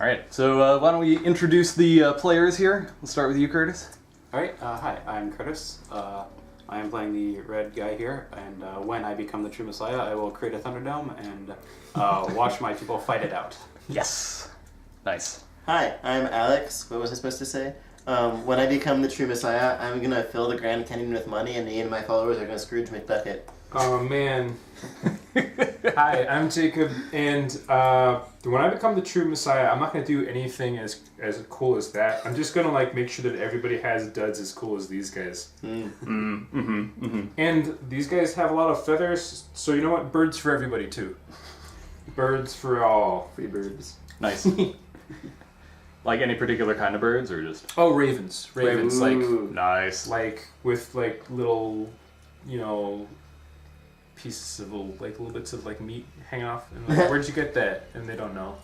All right, so why don't we introduce the players here? We'll start with you, Curtis. Alright, hi, I'm Curtis. I am playing the red guy here, and when I become the true Messiah, I will create a Thunderdome and watch my people fight it out. Yes. Nice. Hi, I'm Alex. What was I supposed to say? When I become the true Messiah, I'm gonna fill the Grand Canyon with money, and me and my followers are gonna Scrooge McBucket. Oh man. Hi, I'm Jacob, and when I become the true Messiah, I'm not gonna do anything as cool as that. I'm just gonna make sure that everybody has duds as cool as these guys. And these guys have a lot of feathers, so you know what? Birds for everybody too. Birds for all. Free birds. Nice. Like any particular kind of birds, or just? Oh, ravens. Ravens, Nice. with little, pieces of little bits of meat hanging off, and where'd you get that? And they don't know.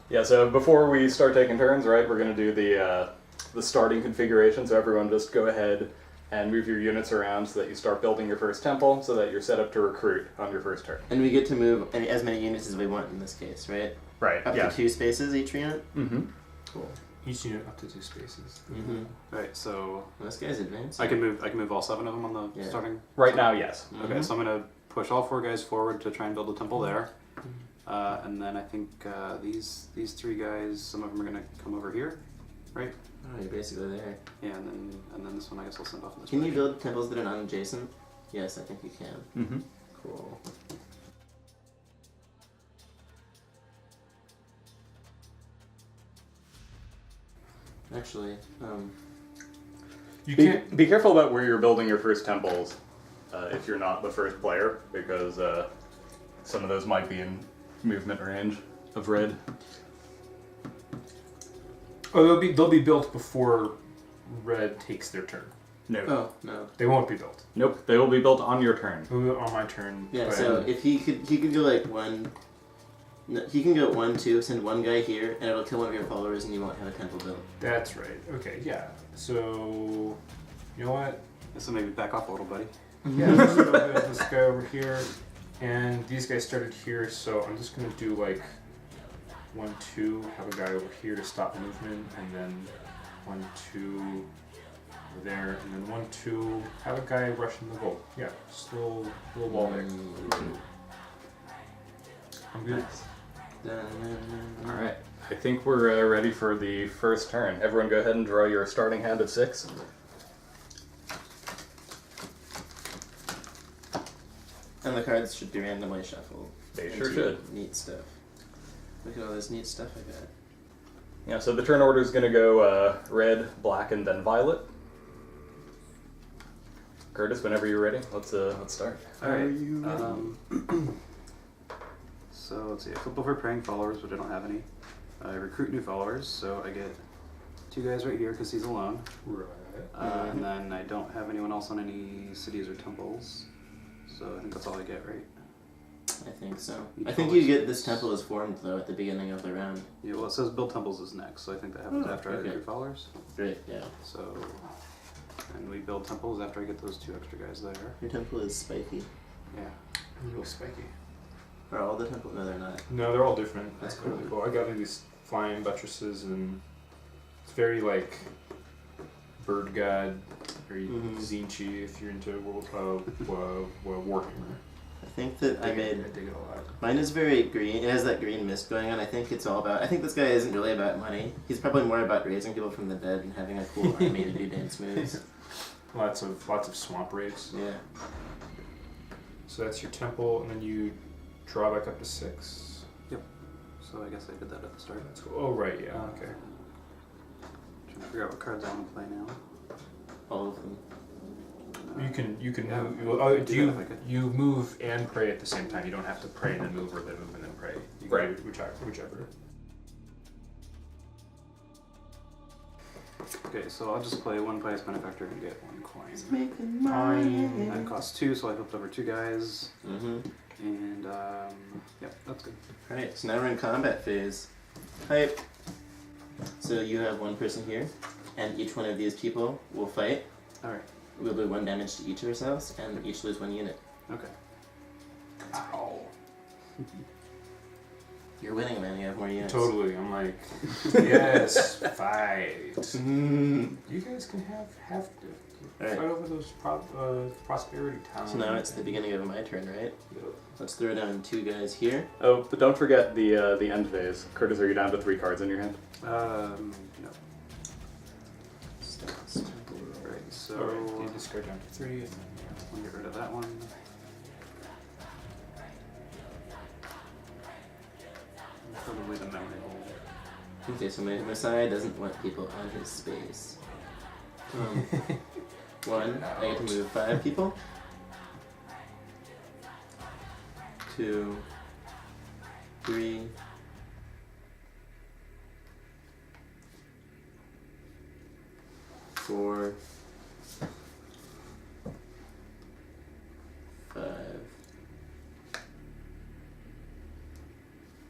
Yeah. So before we start taking turns, right, we're gonna do the starting configuration. So everyone just go ahead and move your units around so that you start building your first temple, so that you're set up to recruit on your first turn. And we get to move as many units as we want in this case, right? Right. Up to 2 spaces each unit? Mm-hmm. Cool. Each unit up to 2 spaces. Mm-hmm. Alright, so Well, this guy's advanced. I can move all 7 of them on the starting? Right now, yes. Okay, so I'm going to push all 4 guys forward to try and build a temple there. And then I think these 3 guys, some of them are going to come over here, right? Oh, you're basically there. Yeah, and then this one I guess I'll send off in this Can you direction. build temples that are non-adjacent? Yes, I think you can. Mm-hmm. Cool. Actually, You can't. Be careful about where you're building your first temples if you're not the first player, because some of those might be in movement range of red. Oh, they'll be built before red takes their turn. No. oh, no. They won't be built. Nope. They will be built on your turn. They'll be built on my turn. Yeah, but- so if he could go one. No, he can go 1, 2, send one guy here, and it'll kill one of your followers, and you won't have a temple built. That's right. Okay, yeah. So, you know what? So maybe back off a little, buddy. Yeah, let's go with this guy over here, and these guys started here, so I'm just gonna do 1, 2, have a guy over here to stop movement, and then 1, 2 over there, and then 1, 2, have a guy rushing the goal. Yeah, just a little wall there. I'm good. Alright. I think we're ready for the first turn. Everyone go ahead and draw your starting hand of 6. And the cards should be randomly shuffled. They sure into should. Neat stuff. Look at all this neat stuff I got. Yeah, so the turn order is going to go red, black, and then violet. Curtis, whenever you're ready, let's start. Alright. So let's see, I flip over praying followers, but I don't have any. I recruit new followers, so I get 2 guys right here because he's alone. Right. And then I don't have anyone else on any cities or temples. So I think that's all I get, right? I think so. Each I think color you get is- this temple is formed, though, at the beginning of the round. Yeah, well it says build temples is next, so I think that happens Oh, after I okay. recruit followers. Great, yeah. So, and we build temples after I get those 2 extra guys there. Your temple is spiky. Yeah. A little spiky. Are all the temples? No, they're not. No, they're all different. That's That's really cool. I got these flying buttresses, and it's very bird god, very Zinchi if you're into Warhammer. I think that I made... I dig it a lot. Mine is very green. It has that green mist going on. I think it's all about... I think this guy isn't really about money. He's probably more about raising people from the dead and having a cool army to do dance moves. Lots of swamp raids. Yeah. So that's your temple, and then you draw back up to 6. So I guess I did that at the start. That's cool. Oh right, yeah, okay. Trying to figure out what cards I want to play now. All of them. You can Yeah, move. I'll do You that if I could. you move and pray at the same time. You don't have to pray and then move, or then move and then pray. You can Right. do whichever. Okay, so I'll just play 1 pious benefactor and get 1 coin. Making Fine. That costs 2, so I flipped over 2 guys. Mm-hmm. And, yep, that's good. Alright, so now we're in combat phase. Hype. So you have 1 person here, and each one of these people will fight. Alright, We'll do 1 damage to each of ourselves, and each lose 1 unit. okay. Ow. You're winning, man. You have more units. Totally. I'm like, yes, fight. Mm. You guys can have to Alright. fight over those prosperity towns. So now it's the beginning of my turn, right? Yep. Let's throw down 2 guys here. Oh, but don't forget the end phase. Curtis, are you down to 3 cards in your hand? No. Stats. Alright, so Alright, you discard down to 3. And then, we'll get rid of that one. Probably the memory hole. Okay, so my Messiah doesn't want people on his space. 1, I get to move 5 people. 2, 3, 4, 5.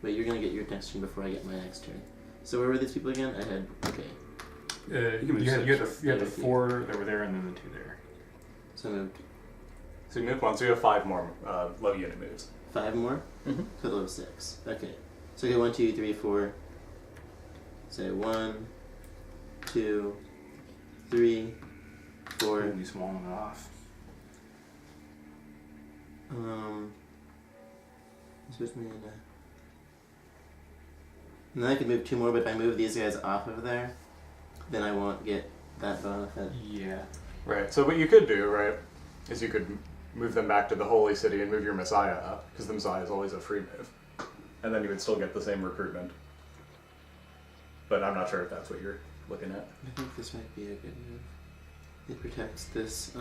Wait, you're gonna get your next turn before I get my next turn. So where were these people again? I had, okay. you had the Yeah, 4 that were there and then the 2 there. So I moved So you move 1, so you have 5 more low unit moves. 5 more? Mm-hmm. Total of 6. Okay. So I get 1, 2, 3, 4. Say 1, 2, 3, 4. Holy swallowing it off. This puts me in a... And then I could move 2 more, but if I move these guys off of there, then I won't get that benefit. Yeah. Right. So what you could do, right, is you could move them back to the Holy City and move your Messiah up, because the Messiah is always a free move. And then you would still get the same recruitment. But I'm not sure if that's what you're looking at. I think this might be a good move. It protects this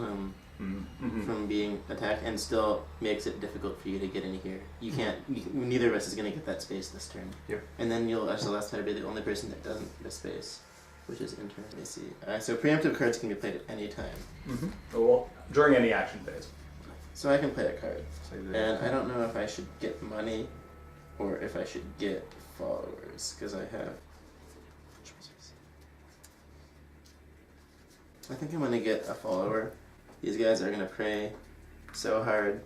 Mm-hmm. from being attacked and still makes it difficult for you to get in here. You can't, neither of us is going to get that space this turn. Yep. And then you'll, as the last time, be the only person that doesn't get a space, which is in turn. Let me see. So preemptive cards can be played at any time. Mm-hmm. Well, during any action phase. So I can play a card. So And I don't know if I should get money or if I should get followers, because I have... I think I'm going to get a follower. These guys are going to pray so hard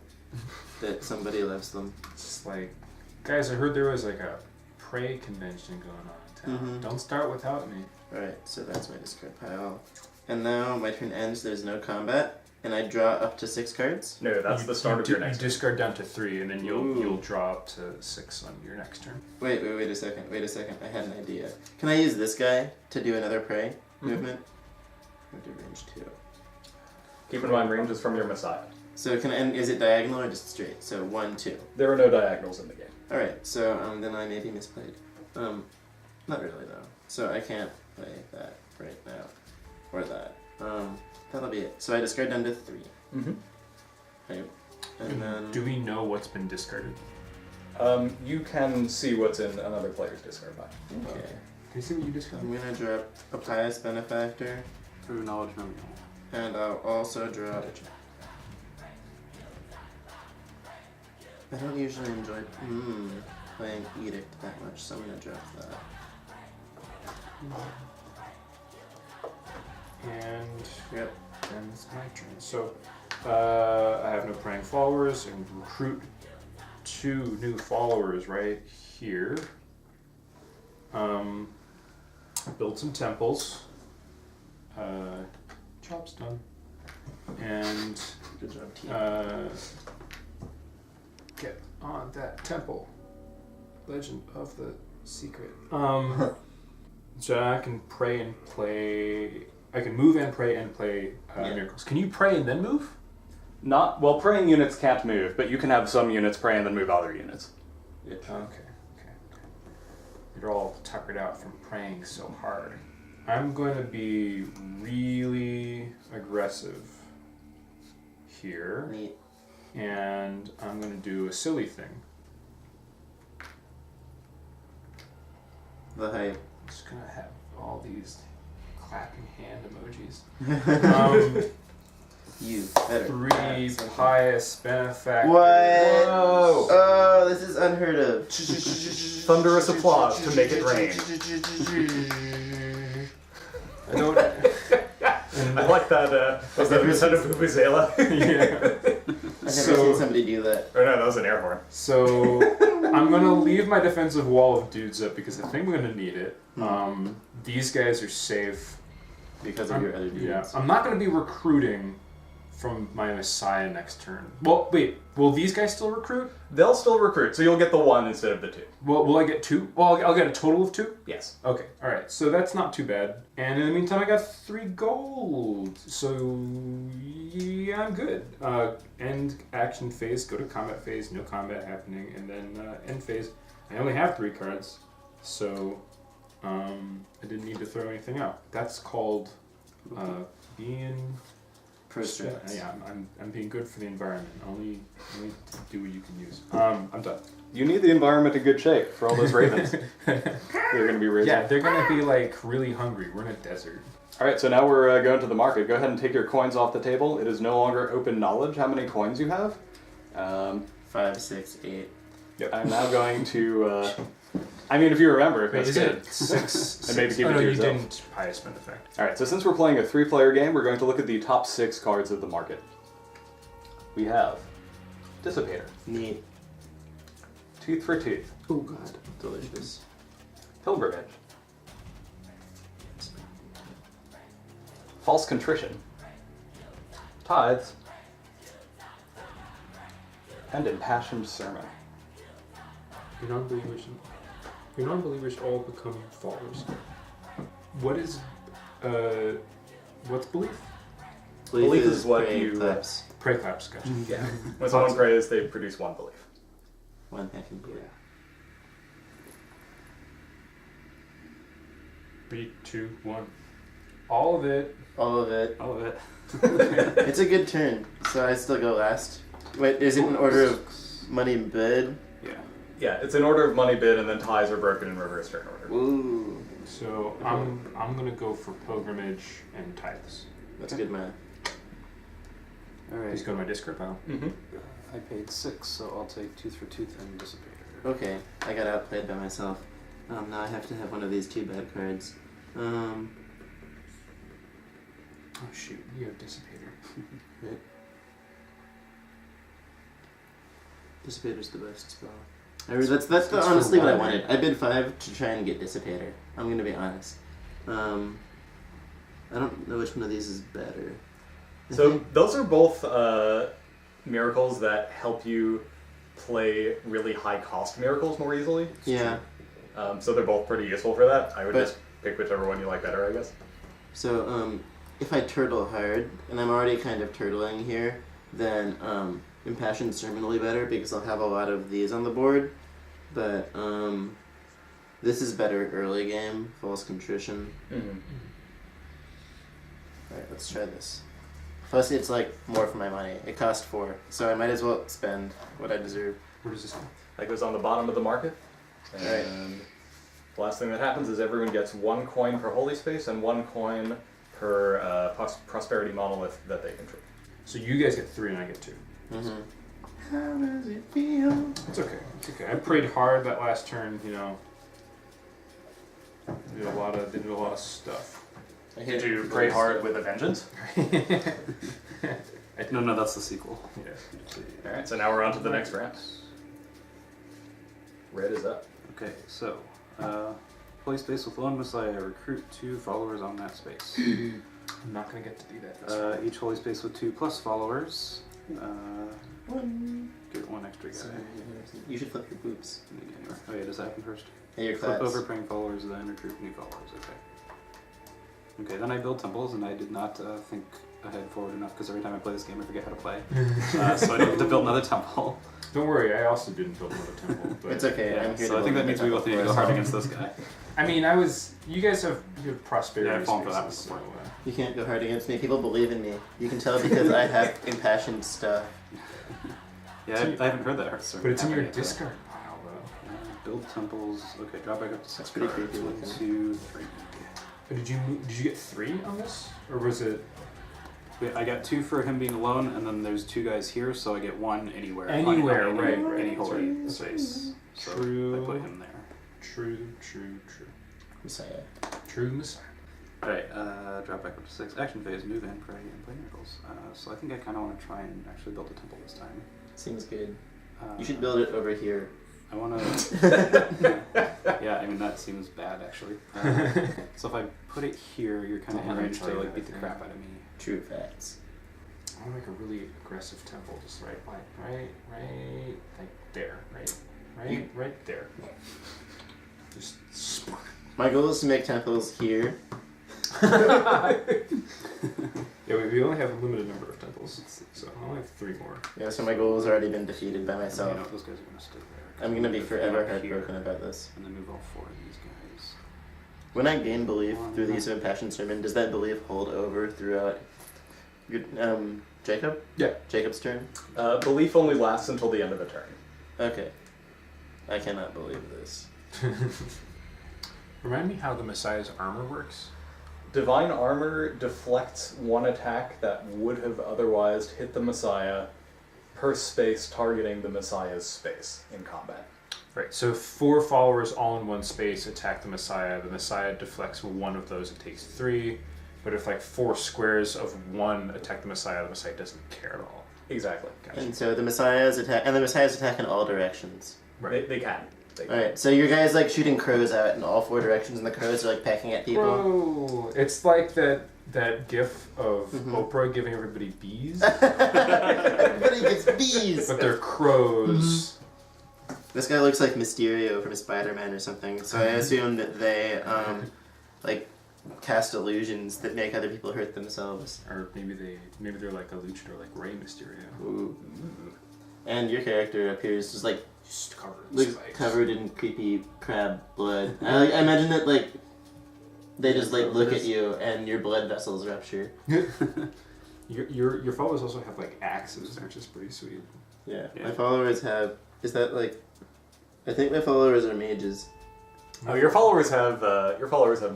that somebody loves them. It's just like, guys, I heard there was like a pray convention going on in town. Mhm. Don't start without me. Alright, so that's my discard pile. And now my turn ends, there's no combat, and I draw up to 6 cards. No, that's the start of your next You discard down to 3, and then Ooh. you'll draw up to 6 on your next turn. Wait a second, I had an idea. Can I use this guy to do another pray movement? I'm going to do range 2. Keep in mind, range is from your Messiah. So and is it diagonal or just straight? So 1, 2. There are no diagonals in the game. Alright, so then I maybe misplayed. Not really though. So I can't play that right now. Or that. That'll be it. So I discard down to 3. Mm-hmm. Right. And then Do we know what's been discarded? You can see what's in another player's discard pile. okay. Can you see what you discarded? I'm gonna drop a pious benefactor, Through knowledge memory hole. and I'll also drop. I don't usually enjoy playing Edict that much, so I'm gonna drop that. And Yep. then it's my turn. So I have no praying followers and recruit 2 new followers right here. Build some temples. Job's done. And Good job, team. get on that temple. Legend of the Secret. So I can pray and play. I can move and pray Yeah. miracles. Can you pray and then move? Well, praying units can't move, but you can have some units pray and then move other units. Okay. You're all tuckered out from praying so hard. I'm going to be really aggressive here, Neat. and I'm going to do a silly thing. The hype. I'm just going to have all these clapping hand emojis. You better. 3 have something. pious benefactor. What? Whoa! Oh, this is unheard of. Thunderous applause to make it rain. I don't. I like that. Was that instead of Vuvuzela? Yeah. I've never seen somebody do that. Or no, that was an air horn. So I'm gonna leave my defensive wall of dudes up because I think we're gonna need it. These guys are safe. Because of your other dudes. Yeah, I'm not gonna be recruiting from my Messiah next turn. Well, wait, will these guys still recruit? They'll still recruit, so you'll get the 1 instead of the 2. Will I get 2? Well, I'll get a total of 2? Yes. Okay, alright, so that's not too bad. And in the meantime, I got 3 gold. So, yeah, I'm good. End action phase, go to combat phase, no combat happening, and then end phase. I only have 3 cards, so I didn't need to throw anything out. That's called being... Pro-strats. Yeah, I'm being good for the environment. Only do what you can use. I'm done. You need the environment in good shape for all those ravens. They're going to be raising. Yeah, they're gonna be like really hungry. We're in a desert. All right, so now we're going to the market. Go ahead and take your coins off the table. It is no longer open knowledge how many coins you have. 5, 6, 8. Yep. I'm now going to. I mean, if you remember, Wait, that's is good. it 6? And maybe keep it no, to you yourself. didn't pious spend effect. All right, so since we're playing a 3-player game, we're going to look at the top 6 cards of the market. We have Dissipater, Neat. Tooth for Tooth, Oh god. Delicious. Pilgrimage, False Contrition, Tithes, and Impassioned Sermon. Your non-believers all become followers. What is what's belief? Belief is what praying you- claps. Pray claps, gotcha. Yeah. When someone prays, they produce one belief. One hacking belief. 3, 2, 1. All of it. All of it. All of it. It's a good turn, so I still go last. Wait, is it in order of money and bid? Yeah. Yeah, it's in order of money bid, and then ties are broken in reverse turn order. Ooh. So I'm gonna go for pilgrimage and tithes. That's good math. Alright. Please go to my discard pile. Mm-hmm. I paid 6, so I'll take Tooth for Tooth and Dissipater. Okay, I got outplayed by myself. Now I have to have one of these 2 bad cards. Oh shoot, you have dissipator. Dissipator's the best spell. That's It's honestly for what I one, wanted. I bid 5 to try and get Dissipator. I'm gonna be honest. I don't know which one of these is better. So those are both miracles that help you play really high cost miracles more easily. Yeah. So they're both pretty useful for that. I would But- just pick whichever one you like better, I guess. So if I turtle hard, and I'm already kind of turtling here, then Impassioned Sermon will be better because I'll have a lot of these on the board. But this is better early game. False Contrition. Mm-hmm. Alright, let's try this. Plus, it's like more for my money. It cost 4, so I might as well spend what I deserve. Where does this go? That goes on the bottom of the market. And Right. the last thing that happens is everyone gets 1 coin per holy space and 1 coin per prosperity monolith that they control. So you guys get 3 and I get 2. Mm-hmm. How does it feel? It's okay. It's okay. I prayed hard that last turn. You know, did a lot of stuff. Did you pray hard with a vengeance? No, that's the sequel. Yes. Alright, so now we're on to the next round. Red is up. Okay, so, play space with one Messiah, recruit 2 followers on that space. I'm not gonna get to do that. This round. Each holy space with 2 plus followers. Get 1 extra guy. Sorry, you should flip your boots. Oh yeah, does that happen first? Hey, your Flip class. over praying followers, then recruit new followers. Okay, then I build temples, and I did not think ahead forward enough because every time I play this game I forget how to play. So I need to build another temple. Don't worry, I also didn't build another temple. But It's okay. Yeah, I'm here so to I think that build means we both need to go hard against this guy. I mean, you guys have prosperity. Yeah, I've fallen for that spaces, one so, before. You can't go hard against me. People believe in me. You can tell because I have impassioned stuff. Yeah, I haven't heard that. but it's in your yet, though. discard pile, though. Build temples. Okay, drop back up to 6 That's pretty cards. creepy 1, looking. 2, 3. But did you get 3 on this, or was it Wait, I got 2 for him being alone, and then there's 2 guys here, so I get 1 anywhere. Anywhere, on right, any, right, any that's holy right, that's space. So True. I put him there. true? Messiah. True Messiah. Alright, drop back up to 6. Action phase, move in, pray, and play miracles. So I think I kind of want to try and actually build a temple this time. Seems good. Uh, You should build it over here. I want to. Yeah, I mean that seems bad actually. So if I put it here, you're kind of in range to like beat the crap out of me. True facts. I want to make a really aggressive temple, just right like there, right there. Just. My goal is to make temples here. Yeah, we only have a limited number of temples, so I only have 3 more. Yeah, so my goal has already been defeated by You myself. know, those guys are gonna stay there. I'm gonna be If forever they're up here, heartbroken about this. And then move all 4 of these guys. When I gain belief through the use of Impassioned Sermon, does that belief hold over throughout your, Jacob? Yeah. Jacob's turn? Belief only lasts until the end of a turn. Okay. I cannot believe this. Remind me how the Messiah's armor works. Divine Armor deflects 1 attack that would have otherwise hit the Messiah per space targeting the Messiah's space in combat. Right, so 4 followers all in one space attack the Messiah deflects 1 of those and takes 3. But if like 4 squares of 1 attack the Messiah doesn't care at all. Exactly. Gotcha. And so the Messiah's attack in all directions. Right. They can. Alright, so your guys like shooting crows out in all 4 directions and the crows are like pecking at people. Whoa! It's like that gif of Oprah giving everybody bees, Everybody gets bees! but they're crows. This guy looks like Mysterio from Spider-Man or something, so I assume that they, like, cast illusions that make other people hurt themselves. Or maybe they're like a luchador, like Rey Mysterio. Ooh. And your character appears just like Just covered in like, spikes. covered in creepy crab blood. I imagine that like they just like look at you and your blood vessels rupture. Your followers also have like axes, which is pretty sweet. Yeah. Yeah. My followers have. Is that like? I think my followers are mages. Oh, your followers have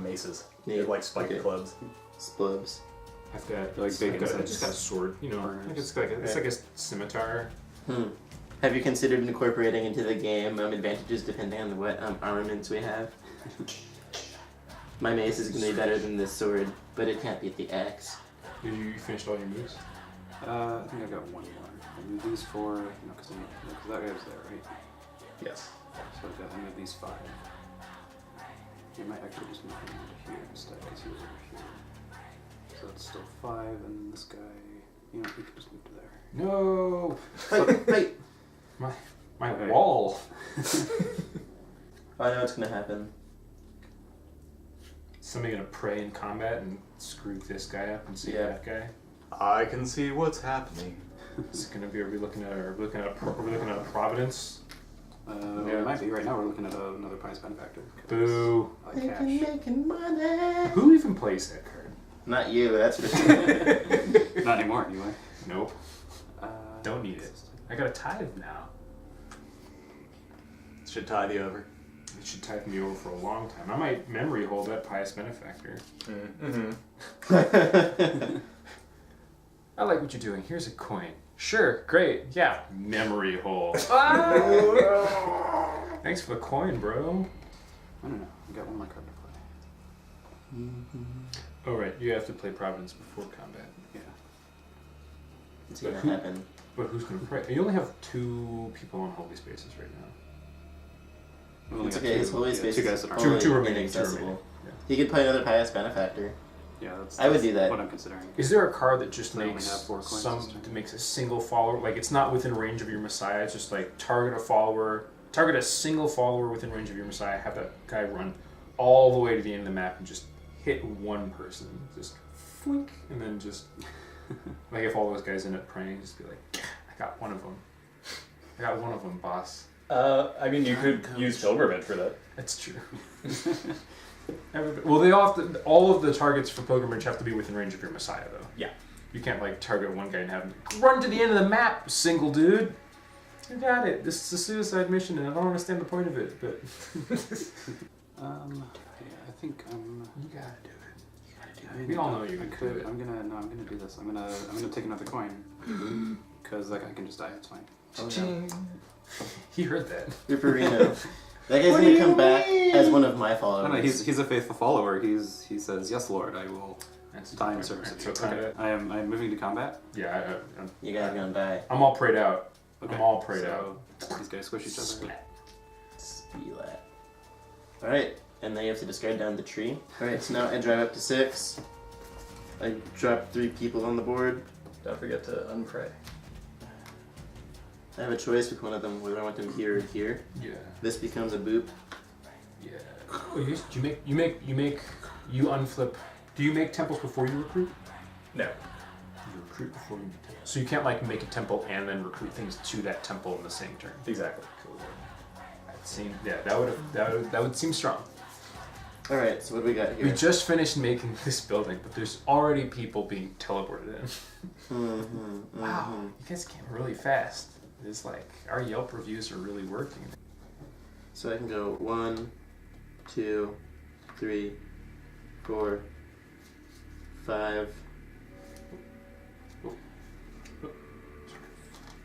maces. They have Neat. like spiked Okay. clubs. Splubs. I've got Like bacon I slices. just got a sword, you know. Burners. It's like a scimitar. Have you considered incorporating into the game advantages depending on what armaments we have? My mace is going to be better than this sword, but it can't beat the axe. Did you finish all your moves? I think I've got 1 more. I move these 4, no, because that guy was there, right? Yes. So I move these 5. I might actually just move him over here instead, because he was over here. So it's still 5, and this guy, you know, he can just move to there. No! Fight! My Okay. wall! I know what's going to happen. Somebody gonna pray in combat and screw this guy up and save Yeah. that guy? I can see what's happening. It's gonna be. Are we looking at Providence? It might be. Right now we're looking at another Pious Benefactor. 'Cause Boo! I like cash. Making money! Who even plays that card? Not you, that's for sure. Not anymore, anyway. Nope. Don't need it. I got a tithe now. Should tie the over. It should tithe me over for a long time. I might memory hold that Pious Benefactor. Mm-hmm. I like what you're doing. Here's a coin. Sure, great. Yeah, memory hold. Thanks for the coin, bro. I don't know. I got 1 more card to play. Oh right, you have to play Providence before combat. Yeah. It's going to happen. But who's gonna pray? You only have 2 people on holy spaces right now. We've only It's got okay, 2, his holy space 2 guys is that wholly aren't. Two remaining, inaccessible. Yeah. He could play another Pious Benefactor. Yeah, that's I would do that. what I'm considering. Is there a card that just I only makes have 4 coins this turn. that makes a single follower? Like it's not within range of your Messiah. It's just like target a single follower within range of your Messiah. Have that guy run all the way to the end of the map and just hit 1 person, just flink, and then just like if all those guys end up praying, just be like, I got one of them, boss. I mean, you could use Pilgrimage for that. That's true. Well, they all of the targets for pilgrimage have to be within range of your Messiah, though. Yeah. You can't like target one guy and have him run to the end of the map, single dude. You got it. This is a suicide mission, and I don't understand the point of it, but Yeah, I think I'm. you gotta do it. You gotta do I it. We all know you I can do could. it. I'm gonna do this. I'm gonna take another coin because that guy can just die. It's fine. Oh, no. He heard that. Ripperino. That guy's What going do to come you back mean? as one of my followers. No, he's a faithful follower. He says, "Yes, Lord, I will That's die in right. service of So you." combat. Okay. I'm moving to combat. Yeah, You guys are going to die. I'm all prayed out. Okay. I'm all prayed so out. These guys squish each other. Splat. feel that. Alright, and then you have to discard down the tree. Alright, so now I drive up to 6. I drop 3 people on the board. Don't forget to unpray. I have a choice with one of them, whether I want them here or here. Yeah. This becomes a boop. Yeah. Oh, you unflip. Do you make temples before you recruit? No. You recruit before you make temples. So you can't like make a temple and then recruit things to that temple in the same turn. Exactly. Cool. That would seem strong. Alright, so what do we got here? We just finished making this building, but there's already people being teleported in. Wow, you guys came really fast. It's like our Yelp reviews are really working. So I can go 1, 2, 3, 4, 5.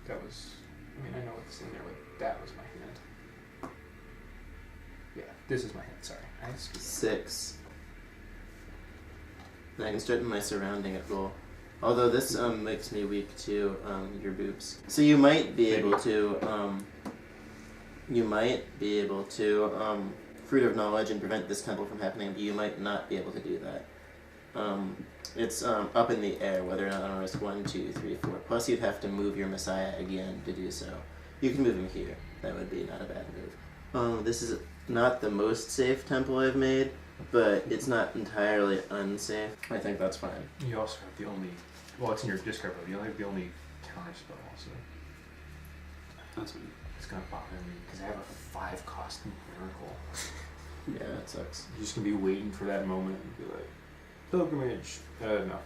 That was, I mean, I know what's in there, but that was my hand. Yeah, this is my hand, sorry. 6. And I can start in my surrounding at roll. Although this makes me weak to your boobs. So you might be able to Fruit of Knowledge and prevent this temple from happening, but you might not be able to do that. It's up in the air whether or not on risk 1, 2, 3, 4. Plus you'd have to move your Messiah again to do so. You can move him here. That would be not a bad move. This is not the most safe temple I've made, but it's not entirely unsafe. I think that's fine. You also have the only, well, it's in your discard, but you only have the only counter spell also. That's me. It's gonna bother me because I have a 5 cost miracle. Yeah, that sucks. You're just gonna be waiting for that moment and be like, pilgrimage. No.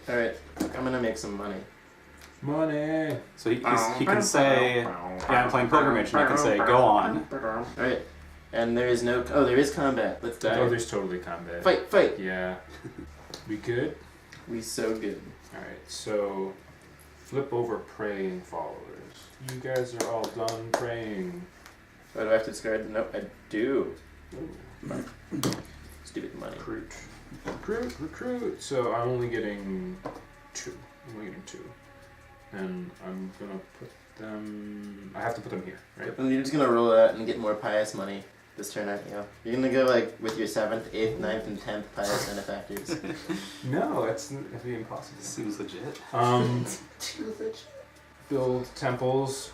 Alright, I'm gonna make some money. Money. So he can say, yeah, I'm playing pilgrimage, and I can say, go on. Alright, and there is no, oh, there is combat. Let's die. Oh, there's totally combat. Fight! Yeah. We good? We so good. Alright, so flip over praying followers. You guys are all done praying. Oh, do I have to discard? Nope, I do. Ooh. Stupid money. Recruit. So I'm only getting 2. And I'm gonna put them, I have to put them here, right? And you're just gonna roll it out and get more pious money this turn, aren't you? You're gonna go like with your 7th, 8th, 9th, and 10th pious benefactors. No, that'd be impossible. Seems legit. Build temples.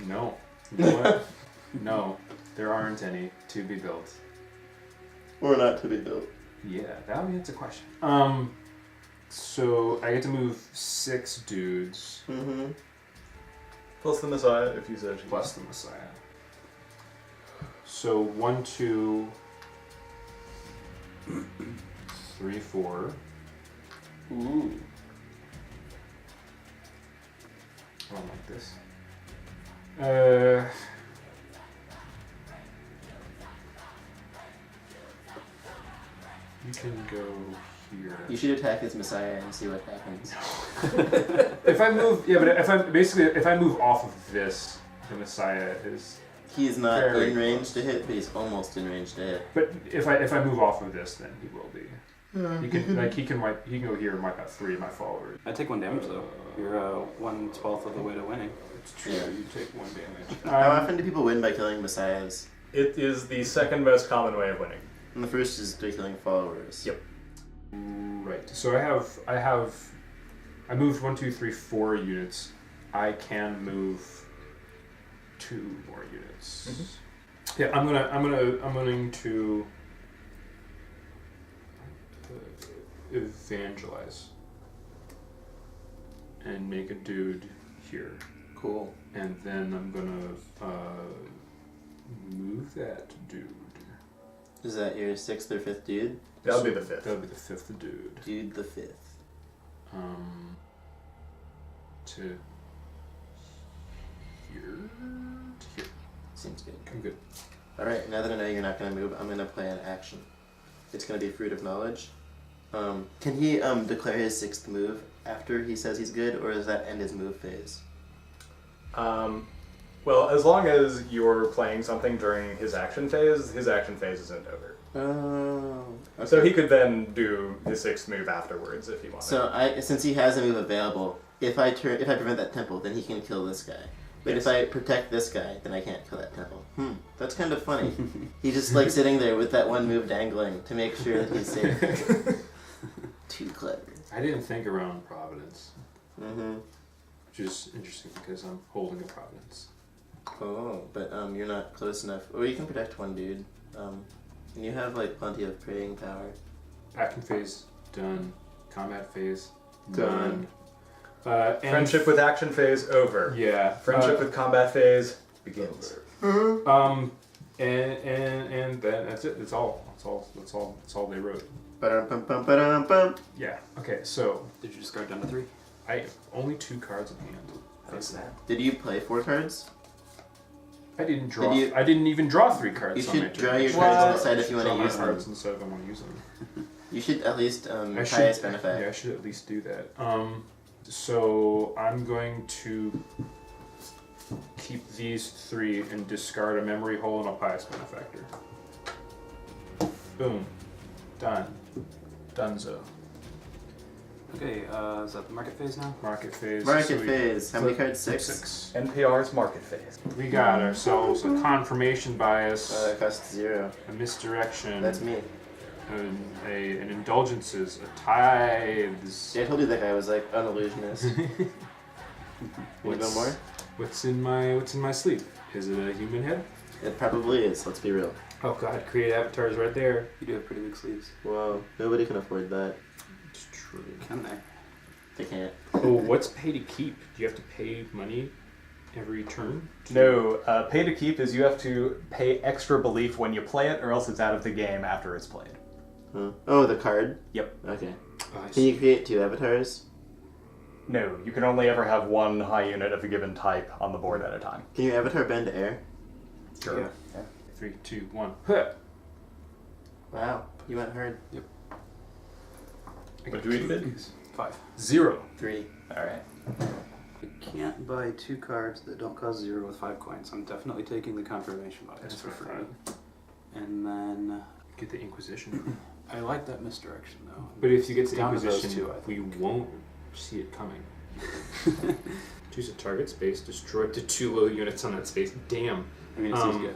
No. You know what? No, there aren't any to be built. Or not to be built. Yeah, that would answer a question. So I get to move 6 dudes Mm-hmm. Plus the Messiah, if you said. plus the Messiah. So 1, 2, 3, 4. Ooh. I don't like this. You can go here. You should attack his Messiah and see what happens. If I move, yeah, but if I move off of this, the Messiah is. He's not Very in range close. to hit, but he's almost in range to hit. But if I move off of this, then he will be. He can go here and wipe out 3 of my followers. I take 1 damage though. You're 1/12 of the way to winning. It's true. Yeah. You take 1 damage. How often do people win by killing Messiahs? It is the second most common way of winning. And the first is by killing followers. Yep. Right. So I moved 1, 2, 3, 4 units. I can move 2 more units. Mm-hmm. Yeah, I'm going to evangelize and make a dude here, Cool. and then I'm gonna move that dude. Is that your 6th or 5th dude? That'll be the 5th. That'll be the 5th dude. Dude the 5th. To here. To here. Seems good. I'm good. Alright, now that I know you're not going to move, I'm going to play an action. It's going to be Fruit of Knowledge. Can he declare his 6th move after he says he's good, or does that end his move phase? Well, as long as you're playing something during his action phase isn't over. Oh. Okay. So he could then do his 6th move afterwards if he wanted. So since he has a move available, if I prevent that temple, then he can kill this guy. But if I protect this guy, then I can't kill that temple. That's kind of funny. He's just like sitting there with that one move dangling to make sure that he's safe. Too clever. I didn't think around Providence. Mm-hmm. Which is interesting because I'm holding a Providence. Oh, but you're not close enough. Or you can protect one dude. And you have like plenty of praying power. Action phase, done. Combat phase, Done. And Friendship with action phase, over. Yeah. Friendship with combat phase, begins. And then that's it. That's all they wrote. Ba-dum-bum-bum-ba-dum-bum. Yeah. Okay. So Did you discard down to 3? I have only 2 cards in hand. How's that? Did you play 4 cards? I didn't draw. Did you- I didn't even draw 3 cards. You on my should turn. draw your I cards should and decide if you want draw to my use cards them. instead if I want to use them. You should at least I highest should. benefit. Yeah, I should at least do that. So I'm going to keep these 3 and discard a memory hole and a pious benefactor. Boom. Done. Donezo. Okay, is that the market phase now? Market phase. Market So we phase. How many flip cards? 6? 6. NPR's market phase. We got ourselves a confirmation bias, It costs 0. a misdirection, That's me. an indulgences, a tithes. Yeah, I told you that guy was like an illusionist. Want to know more? What's in my sleeve? Is it a human head? It probably is. Let's be real. Oh god, create avatars right there. You do have pretty big sleeves. Whoa, nobody can afford that. It's true. Can they? They can't. Oh, what's pay to keep? Do you have to pay money every turn? No, pay to keep is you have to pay extra belief when you play it, or else it's out of the game after it's played. Huh. Oh, the card? Yep. Okay. Oh, I Can see. you create 2 avatars? No, you can only ever have one high unit of a given type on the board at a time. Can your avatar bend to air? Sure. Yeah. 3, 2, 1. Huh. Wow, you went hard. I What got do we 2 bid? of these. 5. 0. 3. Alright. I can't buy 2 cards that don't cost 0 with 5 coins. I'm definitely taking the confirmation bias That's for for free. And then Get the Inquisition. I like that misdirection though. But if you get the Down to those Inquisition, 2, I think. we won't see it coming. Choose a target space, destroy up to 2 low units on that space. Damn. I mean, it seems good.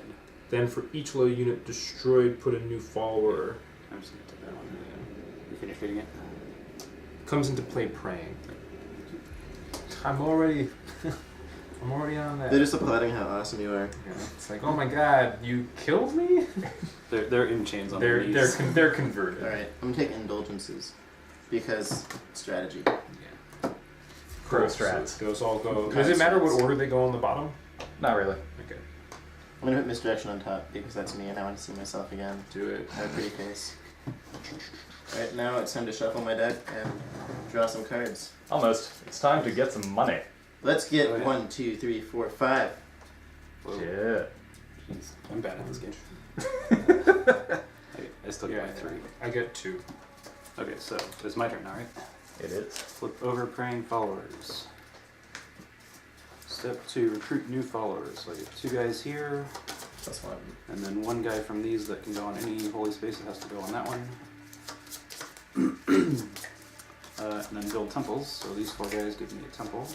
Then for each low unit destroyed, put a new follower. I'm just gonna take that one. You finished reading it? Comes into play praying. I'm already on that. They're just applauding how awesome you are. Yeah, it's like, oh my god, you killed me? They're in chains on They're their knees. they're converted. Alright, I'm gonna take Indulgences. Because strategy. Yeah. Pro So strats. those all go. Pro Does it matter what strats. order they go on the bottom? Not really. Okay, I'm gonna put Misdirection on top because that's me and I want to see myself again. do it. I have a pretty face. Alright, now it's time to shuffle my deck and draw some cards. Almost. It's time to get some money. Let's get Oh, yeah. 1, 2, 3, 4, 5. Whoa. Shit. Jeez, I'm bad at this game. I still get Yeah, my 3. I get 2. Okay, so it's my turn now, right? It is. Flip over praying followers. Step 2, recruit new followers. So I get 2 guys here, Plus 1. and then 1 guy from these that can go on any holy space that has to go on that one. And then build temples. So these 4 guys give me a temple.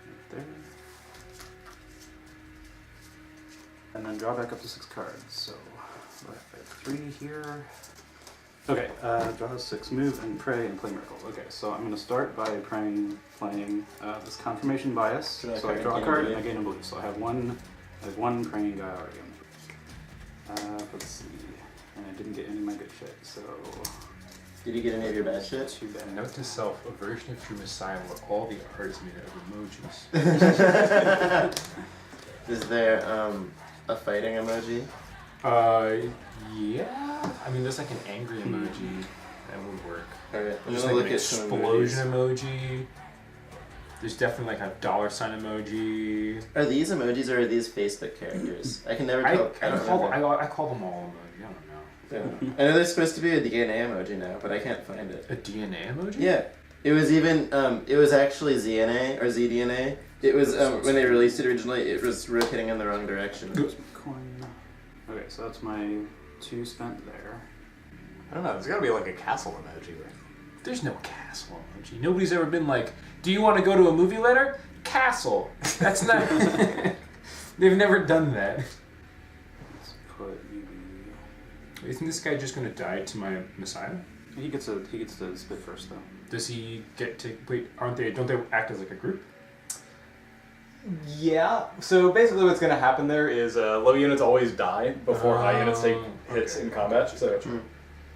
Right there. And then draw back up to 6 cards. So I have 3 here. Okay, draw 6, move and pray and play miracle. Okay, so I'm going to start by playing this confirmation bias. Draw a So I card draw a and card gain and a I gain a belief. So I have one praying guy already. Let's see. And I didn't get any of my good shit, so Did you get any of your bad shit? too bad. Note to self: a version of True Messiah where all the art is made out of emojis. Is there a fighting emoji? Yeah. I mean, there's like an angry emoji that would work. Alright, I'm There's gonna like look an at some explosion emojis. emoji. There's definitely like a $sign emoji. Are these emojis or are these Facebook characters? I can never I tell. I don't remember. call them all emoji. I don't know. Yeah. I know there's supposed to be a DNA emoji now, but I can't find it. A DNA emoji? Yeah, it was even. It was actually ZNA or ZDNA. It was when they released it originally. It was rotating in the wrong direction. Coin. Okay, so that's my 2 spent there. I don't know. There's gotta be like a castle emoji, right? There's no castle emoji. Nobody's ever been like, do you want to go to a movie later? Castle. That's not... They've never done that. Let's put maybe... Isn't this guy just going to die to my Messiah? He gets to spit first, though. Does he get to... Wait, don't they act as like a group? Yeah. So basically what's going to happen there is low units always die before high units take hits in combat. So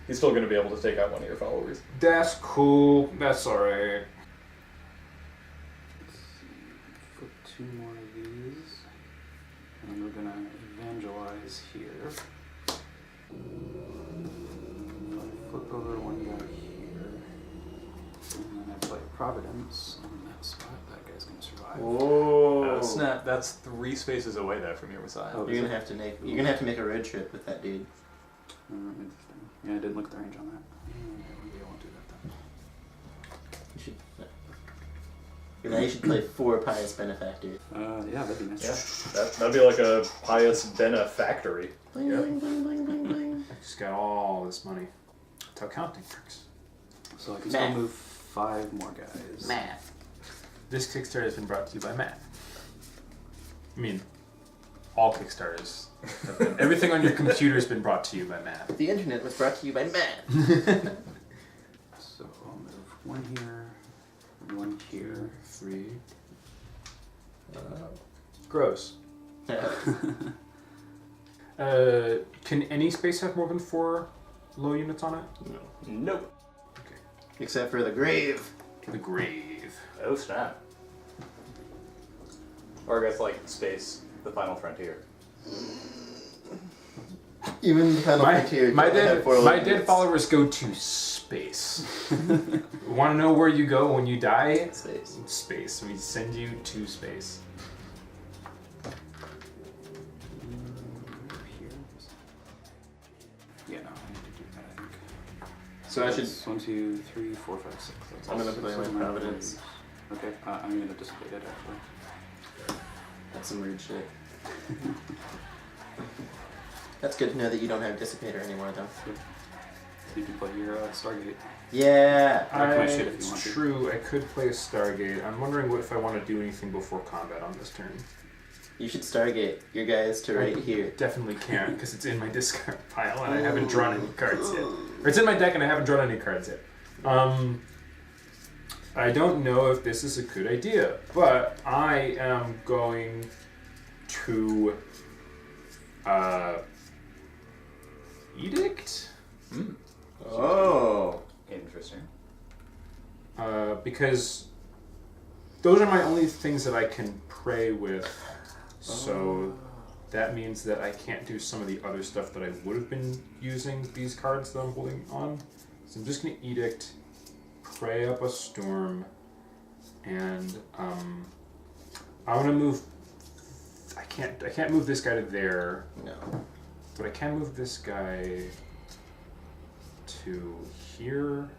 he's still going to be able to take out one of your followers. That's cool. That's alright. Let's see. Put 2 more of these. And we're gonna evangelize here. Flip over 1 guy here. And then I play Providence on that spot. That guy's gonna survive. Whoa! Snap. That's 3 spaces away there from your Messiah. Oh, You're gonna have to make a road trip with that dude. Interesting. Yeah, I didn't look at the range on that. Maybe I won't do that then. You should. Now you should play 4 pious benefactors. Yeah, that'd be nice. Yeah, that'd be like a pious benefactory. Bling, bling, bling, bling, bling, bling. I just got all this money. That's how counting works. So I can Math. still move 5 more guys. Math. This Kickstarter has been brought to you by Matt. I mean, all Kickstarters. Everything on your computer has been brought to you by Matt. The internet was brought to you by Matt. So I'll move 1 here, 1 here. 3. Gross. Can any space have more than 4 low units on it? No. Nope. Okay. Except for the grave. The grave. Oh snap. Or I guess like space, the final frontier. Even the final frontier. My can't have 4 low dead units. followers go to space. Want to know where you go when you die? Space. Space. We send you to space. Here. Yeah, no, I need to do that, I think. So I should. 1, 2, 3, 4, 5, 6. That's I'm all gonna 6 play of my my Providence. moves. Okay, I'm gonna dissipate it actually. That's some rude shit. That's good to know that you don't have Dissipater anymore, though. You can play your Stargate. Yeah. Back my shit if you want It's to. true. I could play a Stargate. I'm wondering if I want to do anything before combat on this turn. You should Stargate your guys to right here. Definitely can't because it's in my discard pile and I haven't drawn any cards yet. Or it's in my deck and I haven't drawn any cards yet. I don't know if this is a good idea, but I am going to Edict? Oh. Interesting. Because those are my only things that I can pray with. So that means that I can't do some of the other stuff that I would have been using these cards that I'm holding on. So I'm just going to Edict, pray up a storm, and I'm going to move... I can't move this guy to there, No. but I can move this guy to here.